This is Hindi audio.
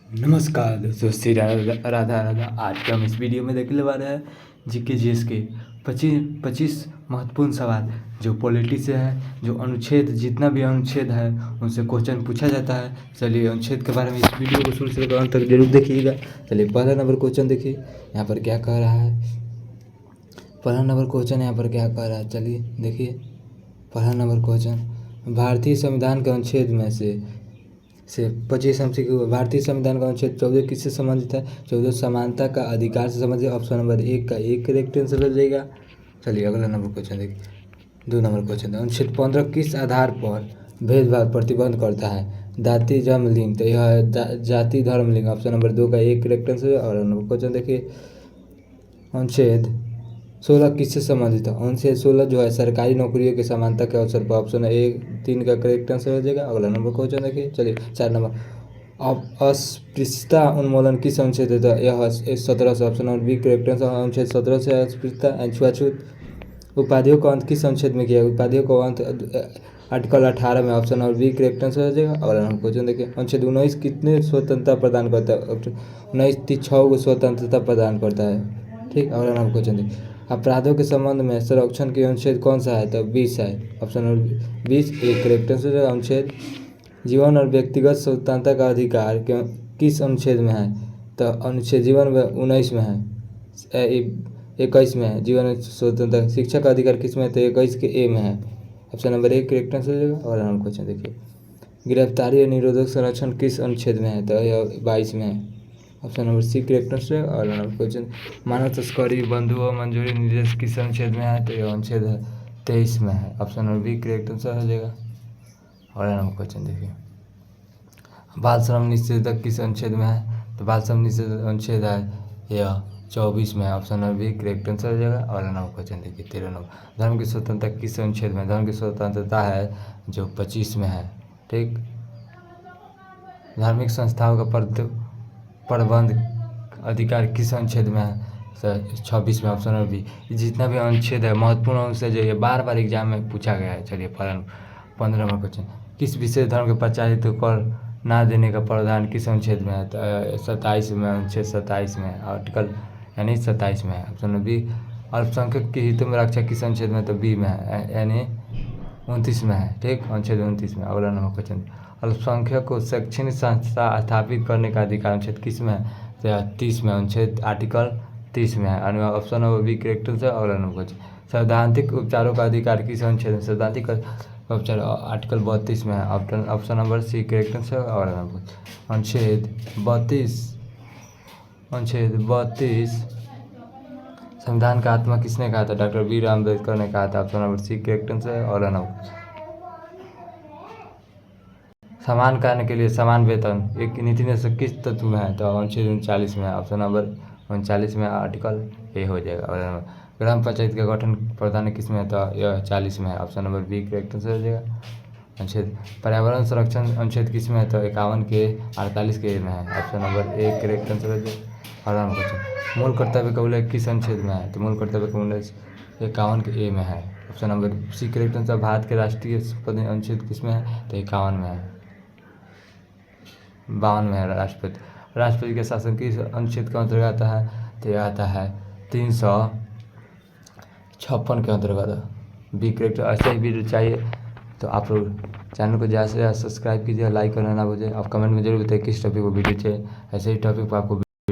नमस्कार दोस्तों, श्री राधा राधा राधा। आज के हम इस वीडियो में देखने वाले हैं जीके जीएस के 25 महत्वपूर्ण सवाल जो पॉलिटी से है। जो अनुच्छेद, जितना भी अनुच्छेद है उनसे क्वेश्चन पूछा जाता है। चलिए अनुच्छेद के बारे में इस वीडियो को शुरू से लेकर अंत तक जरूर देखिएगा। चलिए पहला नंबर क्वेश्चन देखिए यहाँ पर क्या कह रहा है। पहला नंबर क्वेश्चन यहाँ पर क्या कह रहा है, चलिए देखिए। पहला नंबर क्वेश्चन, भारतीय संविधान के अनुच्छेद में से 25 हमसे भारतीय संविधान का अनुच्छेद 14 किससे संबंधित है? 14 समानता का अधिकार से संबंधित। ऑप्शन नंबर 1 का 1 करेक्ट आंसर हो जाएगा। चलिए अगला नंबर क्वेश्चन देखिए। 2 नंबर क्वेश्चन, अनुच्छेद 15 किस आधार पर भेदभाव प्रतिबंध करता है? जाति, जन्म, लिंग। तो यह है जाति, धर्म, लिंग। ऑप्शन नंबर 2 का 1 करेक्ट आंसर। और नंबर क्वेश्चन देखिए, अनुच्छेद 16 किससे संबंधित है? अनुच्छेद 16 जो है सरकारी नौकरियों की समानता के अवसर पर। ऑप्शन 1 3 का करेक्ट आंसर हो जाएगा। अगला नंबर क्वेश्चन देखिए। चलिए 4 नंबर, अब अस्पृश्यता उन्मूलन किस अनुच्छेद है? यह 17 से। Option number B correct answer. अनुच्छेद 17 से अस्पृश्यता एंड छुआछूत। उपाधियों का अंत किस अनुच्छेद में किया है? उपाधियों का अंत आर्टिकल 18 में। Option number B correct answer हो जाएगा। अगला नंबर क्वेश्चन देखिए, अनुच्छेद 19 कितने स्वतंत्रता प्रदान करता है? ऑप्शन 19 6 को स्वतंत्रता प्रदान करता है। ठीक, अगला नंबर क्वेश्चन देखिए, अपराधों के संबंध में संरक्षण की अनुच्छेद कौन सा है? तो 20 है। ऑप्शन नंबर 20 एक करेक्ट आंसर। अनुच्छेद जीवन और व्यक्तिगत स्वतंत्रता का अधिकार किस अनुच्छेद में है? तो अनुच्छेद जीवन 19 में है, 21 में है। जीवन स्वतंत्रता। शिक्षा का अधिकार किस में है? तो 21 के ए में है। ऑप्शन नंबर 1 करेक्ट आंसर हो जाएगा। और नंबर क्वेश्चन देखिए, गिरफ्तारी और निरोधक संरक्षण किस अनुच्छेद में है? तो यह 22 में है। Option number C correct answer. और नंबर क्वेश्चन, मानव तस्करी, बंधुओं मंजूरी निर्देश किस अनुच्छेद में है? तो यह अनुच्छेद 23 में है। Option number B correct answer हो जाएगा। और नंबर क्वेश्चन देखिए, बाल श्रम निषेधक किस अनुच्छेद में है? तो बाल श्रम निषेधक अनुच्छेद है यह 24 में है। Option number B correct answer हो जाएगा। और नंबर क्वेश्चन देखिए 13 नंबर, धर्म की स्वतंत्रता किस अनुच्छेद में? धर्म की स्वतंत्रता है जो 25 में है। ठीक, धार्मिक संस्थाओं का प्रबंध अधिकार किस अनुच्छेद में है? 26 में। Option number B. जितना भी अनुच्छेद है महत्वपूर्ण अनुच्छेद जो ये बार बार एग्जाम में पूछा गया है। चलिए 15 नंबर क्वेश्चन, किस विशेष धर्म के प्रचारित कर ना देने का प्रावधान किस अनुच्छेद में है? तो 27 में। अनुच्छेद 27 में, आर्टिकल यानी 27 में है। Option number B. अल्पसंख्यक के हितों में रक्षा किस अनुच्छेद में? तो बी में है, यानी 29 में है। ठीक, अनुच्छेद 29 में। अगला नंबर क्वेश्चन, अल्पसंख्यक को शैक्षणिक संस्था स्थापित करने का अधिकार अनुच्छेद किस में है? तो 30 में। अनुच्छेद आर्टिकल 30 में है। Option number B correct answer. अगला नंबर क्वेश्चन, सैद्धांतिक उपचारों का अधिकार किस अनुच्छेद में? सैद्धांतिक उपचार आर्टिकल 32 में है। Option number C correct answer. और अनुच्छेद 32 संविधान का आत्मा किसने कहा था? डॉक्टर बी आर अम्बेडकर ने कहा था। Option number C correct answer. और नंबर, समान कार्य के लिए समान वेतन एक नीति निषेध किस तत्व में है? तो अनुच्छेद 39 में है। ऑप्शन नंबर 39 में आर्टिकल ए हो जाएगा। और ग्राम पंचायत का गठन प्रधान किस में है? तो यह 40 में है। Option number B correct answer हो जाएगा। अनुच्छेद पर्यावरण संरक्षण अनुच्छेद किस में है? तो 51 के 48 के में है। Option number A correct answer हो जाएगा। और क्वेश्चन, मूल कर्तव्य का उल्लेख किस अनुच्छेद में है? तो मूल कर्तव्य का उल्लेख 51 के ए में है। Option number C correct answer. Bharat के राष्ट्रीय अनुच्छेद किस में है? तो 51 में है। 52 में है। राष्ट्रपति के शासन किस अनुच्छेद के अंतर्गत आता है? तो यह आता है 356 के अंतर्गत। B correct. ऐसे ही वीडियो चाहिए तो आप लोग चैनल को ज़्यादा से ज़्यादा सब्सक्राइब कीजिए, लाइक करना ना भूलिए। आप कमेंट में जरूर बताइए किस टॉपिक को वीडियो चाहिए। ऐसे ही टॉपिक पर आपको